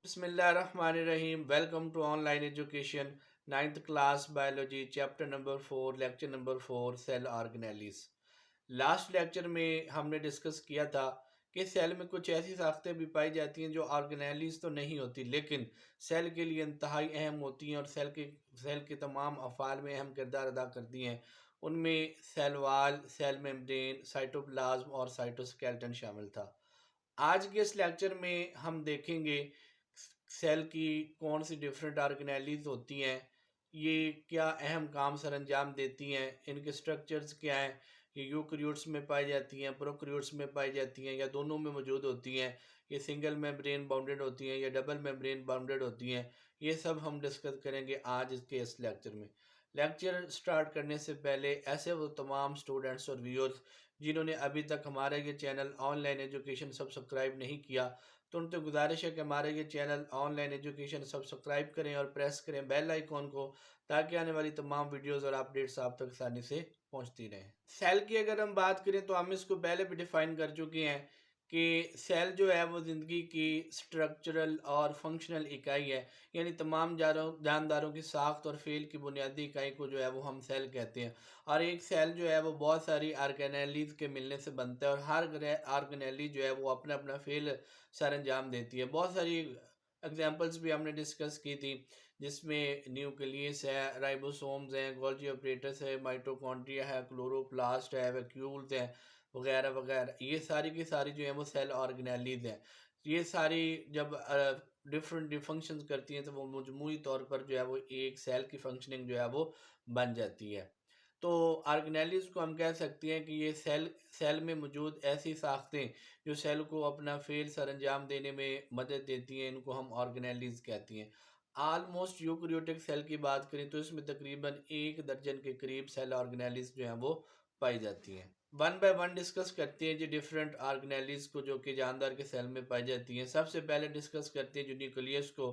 बिस्मिल्लाहिर्रहमानिर्रहीम। Welcome to online education. Ninth class biology, chapter number 4, lecture number 4, cell organelles. Last lecture में हमने discuss किया था कि सेल में कुछ ऐसी साख्तें भी पाई जाती हैं जो ऑर्गेनेलिस तो नहीं होती, लेकिन सेल के लिए इंतहाई अहम होती हैं और सेल के तमाम अफ़ाल में अहम किरदार अदा करती हैं। उनमें cell wall, cell membrane, cytoplasm और साइटोस्केलेटन शामिल था। आज के इस लेक्चर में हम देखेंगे सेल की कौन सी डिफरेंट ऑर्गेनेलिज होती हैं, ये क्या अहम काम सर अंजाम देती हैं, इनके स्ट्रक्चर्स क्या हैं, ये यूकैरियोट्स में पाई जाती हैं, प्रोकैरियोट्स में पाई जाती हैं या दोनों में मौजूद होती हैं, ये सिंगल मेम्ब्रेन बाउंडेड होती हैं या डबल मेम्ब्रेन बाउंडेड होती हैं। ये सब हम डिस्कस करेंगे आज के इस लेक्चर में। लेक्चर स्टार्ट करने से पहले ऐसे वो तमाम स्टूडेंट्स और व्यूअर्स जिन्होंने अभी तक हमारा ये चैनल ऑनलाइन एजुकेशन सब्सक्राइब नहीं किया, तो उनसे गुजारिश है कि हमारे ये चैनल ऑनलाइन एजुकेशन सब्सक्राइब करें और प्रेस करें बेल आइकॉन को, ताकि आने वाली तमाम वीडियोस और अपडेट्स आप तक आसानी से पहुंचती रहें। सेल की अगर हम बात करें तो हम इसको पहले भी डिफाइन कर चुके हैं कि सेल जो है वो ज़िंदगी की स्ट्रक्चरल और फंक्शनल इकाई है, यानी तमाम जानदारों की साख्त और फेल की बुनियादी इकाई को जो है वो हम सेल कहते हैं। और एक सेल जो है वो बहुत सारी ऑर्गेनेलीज के मिलने से बनता है और हर ऑर्गेनेली जो है वो अपना अपना फेल सर अंजाम देती है। बहुत सारी एग्जांपल्स भी हमने डिस्कस की थी, जिसमें न्यूक्लियस है, राइबोसोम्स हैं, गोल्गी ऑपरेटर्स है, माइटोकॉन्ड्रिया है, क्लोरोप्लास्ट है, वैक्यूल्स हैं, वगैरह वगैरह। ये सारी की सारी जो है वो सेल ऑर्गेनेलीज हैं। ये सारी जब डिफरेंट फंक्शंस करती हैं तो वो मजमूई तौर पर जो है वो एक सेल की फंक्शनिंग जो है वो बन जाती है। तो ऑर्गेनेलिज को हम कह सकते हैं कि ये सेल सेल में मौजूद ऐसी साख्तें जो सेल को अपना फेल सर अंजाम देने में मदद देती हैं, इनको हम ऑर्गेनेलिज कहती हैं। ऑलमोस्ट यूकैरियोटिक सेल की बात करें तो इसमें तकरीबन 1 दर्जन के करीब सेल ऑर्गेनेलिज जो हैं वो पाई जाती हैं। वन बाय वन डिस्कस करते हैं जी डिफरेंट ऑर्गेनेलिज को जो कि जानदार के सेल में पाई जाती हैं। सबसे पहले डिस्कस करते हैं जो न्यूक्लियस को।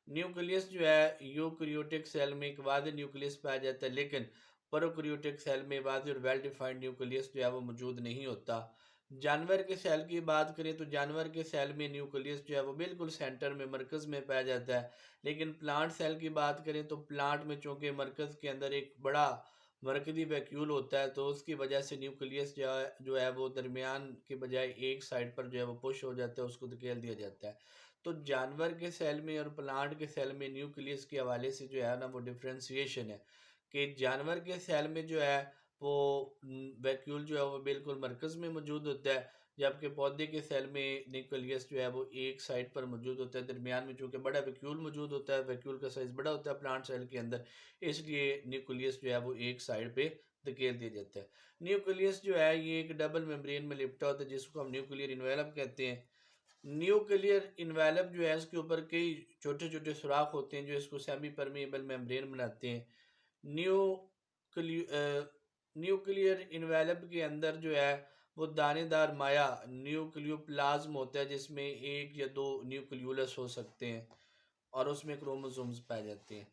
न्यूक्लियस जो है यूकैरियोटिक सेल में एक वाहिद न्यूक्लियस पाया जाता है, लेकिन प्रोकैरियोटिक सेल में वाज़ेह और वेल डिफाइंड न्यूक्लियस जो है वो मौजूद नहीं होता। जानवर के सेल की बात करें तो जानवर के सेल में न्यूक्लियस जो है वो बिल्कुल सेंटर में मरकज़ में पाया जाता है, लेकिन प्लांट सेल की बात करें तो प्लांट में चूँकि मरकज़ के अंदर एक बड़ा मरकज़ी वैक्यूल होता है, तो उसकी वजह से न्यूक्लियस जो है वो दरमियान के बजाय एक साइड पर जो है वो पुश हो जाता है, उसको धकेल दिया जाता है। तो जानवर के सेल में और प्लांट के सेल में न्यूक्लियस के हवाले से जो है ना वो डिफ्रेंसिएशन है कि जानवर के सेल में जो है वो वैक्यूल जो है वो बिल्कुल मरकज़ में मौजूद होता है, जबकि पौधे के सेल में न्यूक्लियस जो है वो एक साइड पर मौजूद होता है, दरमियान में चूँकि बड़ा वैक्यूल मौजूद होता है, वैक्यूल का साइज़ बड़ा होता है प्लांट सेल के अंदर, इसलिए न्यूक्लियस जो है वो एक साइड पे धकेल दिया जाता है। न्यूक्लियस जो है ये एक डबल मेम्ब्रेन में लिपटा होता है, जिसको हम न्यूक्लियर इन्वेलप कहते हैं। न्यूक्लियर इन्वेलप जो है इसके ऊपर कई छोटे छोटे सुराख होते हैं जो इसको सेमी परमेबल मेम्ब्रेन बनाते हैं। न्यूक्लियर इन्वेलप के अंदर जो है वो दानेदार माया न्यूक्लियोप्लाज्म होता है, जिसमें एक या दो न्यूक्लियोलस हो सकते हैं और उसमें क्रोमोसोम्स पाए जाते हैं।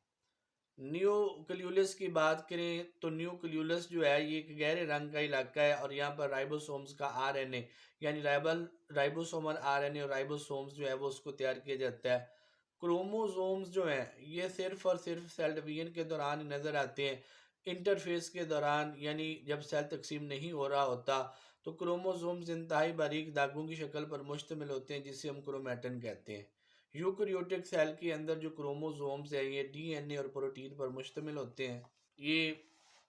न्यूक्लियोलस की बात करें तो न्यूक्लियोलस जो है ये एक गहरे रंग का इलाका है और यहाँ पर राइबोसोम्स का आरएनए यानी राइबोसोमल आरएनए और राइबोसोम्स जो है वो उसको तैयार किया जाता है। क्रोमोसोम्स जो हैं ये सिर्फ और सिर्फ सेल डिवीजन के दौरान ही नज़र आते हैं। इंटरफेस के दौरान यानी जब सेल तकसीम नहीं हो रहा होता तो क्रोमोसोम्स इंतहाई बारीक दागों की शक्ल पर मुश्तमिल होते हैं, जिसे हम क्रोमैटिन कहते हैं। यूकैरियोटिक सेल के अंदर जो क्रोमोसोम्स हैं ये डीएनए और प्रोटीन पर मुश्तमिल होते हैं। ये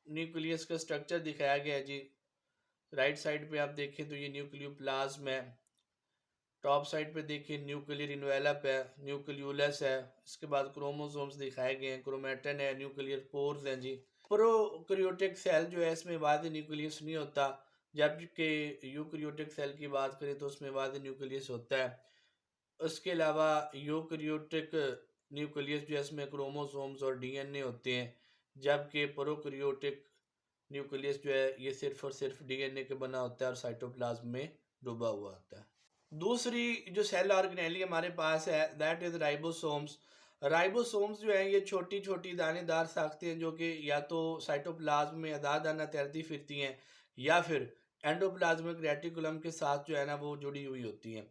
न्यूक्लियस का स्ट्रक्चर दिखाया गया है जी। राइट साइड पे आप देखें तो ये न्यूक्लियोप्लाज्म है, टॉप साइड पे देखिए न्यूक्लियर इन्वेलप है, न्यूक्लियोलस है, इसके बाद क्रोमोसोम्स दिखाए गए हैं, क्रोमैटिन है, न्यूक्लियर पोर्स हैं जी। प्रोकैरियोटिक सेल जो है इसमें वाद न्यूक्लियस नहीं होता, जबकि यूकैरियोटिक सेल की बात करें तो उसमें वाद न्यूक्लियस होता है। उसके अलावा यूकैरियोटिक न्यूक्लियस जो है इसमें क्रोमोसोम्स और डीएनए होते हैं, जबकि प्रोकैरियोटिक न्यूक्लियस जो है ये सिर्फ और सिर्फ डीएनए के बना होता है और साइटोप्लाज्म में डूबा हुआ होता है। दूसरी जो सेल ऑर्गेनेली हमारे पास है दैट इज राइबोसोम्स। राइबोसोम्स जो है ये छोटी छोटी दानेदार साख्तें हैं जो कि या तो साइटोप्लाज्म में आधा दाना तैरती फिरती हैं या फिर एंडोप्लाज्मिक रेटिकुलम के साथ जो है ना वो जुड़ी हुई होती हैं।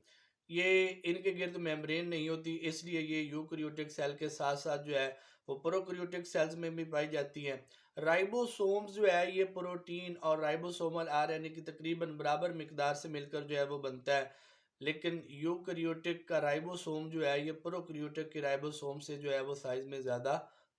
ये इनके गिर्द मेम्ब्रेन नहीं होती, इसलिए ये यूकैरियोटिक सेल के साथ साथ जो है वो प्रोकैरियोटिक सेल्स में भी पाई जाती हैं। राइबोसोम्स जो है ये प्रोटीन और राइबोसोमल आरएनए की तकरीबन बराबर मिकदार से मिलकर जो है वो बनता है, लेकिन यूकैरियोटिक का राइबोसोम जो है ये प्रोकैरियोटिक के राइबोसोम से जो है वो साइज में ज़्यादा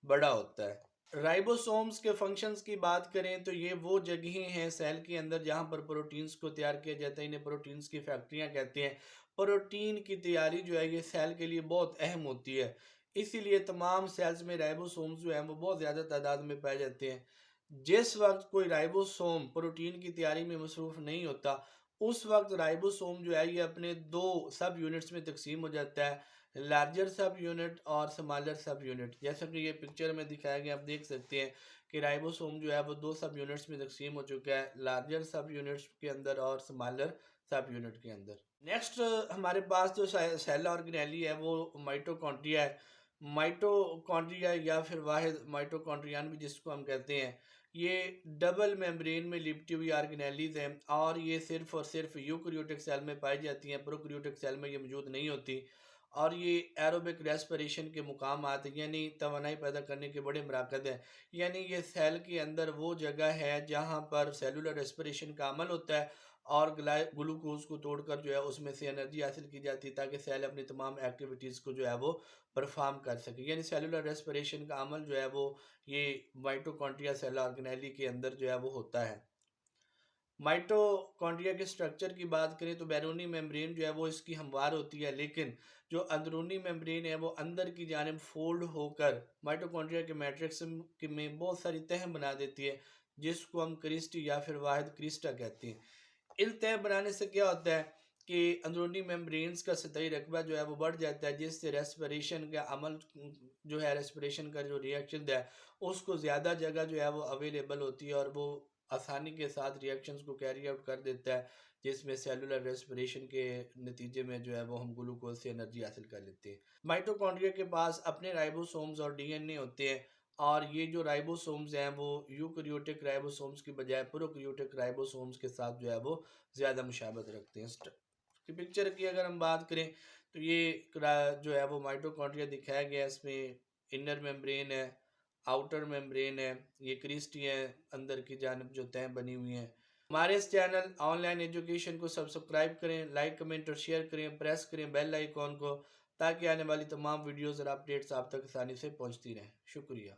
बड़ा होता है। राइबोसोम्स के फंक्शंस की बात करें तो ये वो जगहें हैं सेल के अंदर जहाँ पर प्रोटीन्स को तैयार किया जाता है, इन्हें प्रोटीन्स की फैक्ट्रियाँ कहते हैं। प्रोटीन की तैयारी जो है ये सेल के लिए बहुत अहम होती है, इसीलिए तमाम सेल्स में राइबोसोम्स जो हैं वो बहुत ज़्यादा तादाद में पाए जाते हैं। जिस वक्त कोई राइबोसोम प्रोटीन की तैयारी में मसरूफ़ नहीं होता, उस वक्त राइबोसोम जो है ये अपने दो सब यूनिट्स में तकसीम हो जाता है, लार्जर सब यूनिट और स्मॉलर सब यूनिट। जैसा कि ये पिक्चर में दिखाया गया, आप देख सकते हैं कि राइबोसोम जो है वो दो सब यूनिट्स में तकसीम हो चुका है, लार्जर सब यूनिट्स के अंदर और स्मॉलर सब यूनिट के अंदर। नेक्स्ट हमारे पास जो सेल ऑर्गेनेली है वो माइटोकॉन्ड्रिया है। माइटोकॉन्ड्रिया या फिर वाहिद माइटोकॉन्ड्रियन भी जिसको हम कहते हैं, ये डबल मेम्ब्रेन में लिपटी हुई ऑर्गेनेलीज हैं और ये सिर्फ और सिर्फ यूकैरियोटिक सेल में पाई जाती हैं, प्रोकैरियोटिक सेल में ये मौजूद नहीं होती। और ये एरोबिक रेस्पिरेशन के मुकाम आते यानी तवानाई पैदा करने के बड़े मराकज हैं। यानी ये सेल के अंदर वो जगह है जहाँ पर सेलुलर रेस्पिरेशन का अमल होता है और ग्लूकोज को तोड़कर जो है उसमें से एनर्जी हासिल की जाती है ताकि सेल अपनी तमाम एक्टिविटीज़ को जो है वो परफॉर्म कर सके। यानी सेलुलर रेस्पिरेशन का अमल जो है वो ये माइटोकॉन्ड्रिया सेल ऑर्गेनेली के अंदर जो है वो होता है। माइटोकॉन्ड्रिया के स्ट्रक्चर की बात करें तो बैरूनी मेम्ब्रेन जो है वो इसकी हमवार होती है, लेकिन जो अंदरूनी मेम्ब्रेन है वो अंदर की जानिब फोल्ड होकर माइटोकॉन्ड्रिया के मैट्रिक्स में बहुत सारी तह बना देती है, जिसको हम क्रिस्टी या फिर वाहिद क्रिस्टा कहते हैं। इन तह बनाने से क्या होता है कि अंदरूनी मेम्ब्रेन्स का सतही रकबा जो है वो बढ़ जाता है, जिससे रेस्पिरेशन का अमल जो है, रेस्पिरेशन का जो रिएक्शन है उसको ज़्यादा जगह जो है वो अवेलेबल होती है और वो आसानी के साथ रिएक्शंस को कैरी आउट कर देता है, जिसमें सेलुलर रेस्पिरेशन के नतीजे में जो है वो हम ग्लूकोज से एनर्जी हासिल कर लेते हैं। माइटोकॉन्ड्रिया के पास अपने राइबोसोम्स और डीएनए होते हैं और ये जो राइबोसोम्स हैं वो यूकैरियोटिक राइबोसोम्स की बजाय प्रोकैरियोटिक राइबोसोम्स के साथ जो है वो ज़्यादा मुशाबत रखते हैं। की पिक्चर की अगर हम बात करें तो ये जो है वो माइटोकॉन्ड्रिया दिखाया गया है, इसमें इनर मेम्ब्रेन है, आउटर मेम्ब्रेन है, ये क्रिस्टी है, अंदर की जानब जो तह बनी हुई हैं। हमारे इस चैनल ऑनलाइन एजुकेशन को सब्सक्राइब करें, लाइक कमेंट और शेयर करें, प्रेस करें बेल आइकॉन को, ताकि आने वाली तमाम वीडियोज़ और अपडेट्स आप तक आसानी से पहुंचती रहें। शुक्रिया।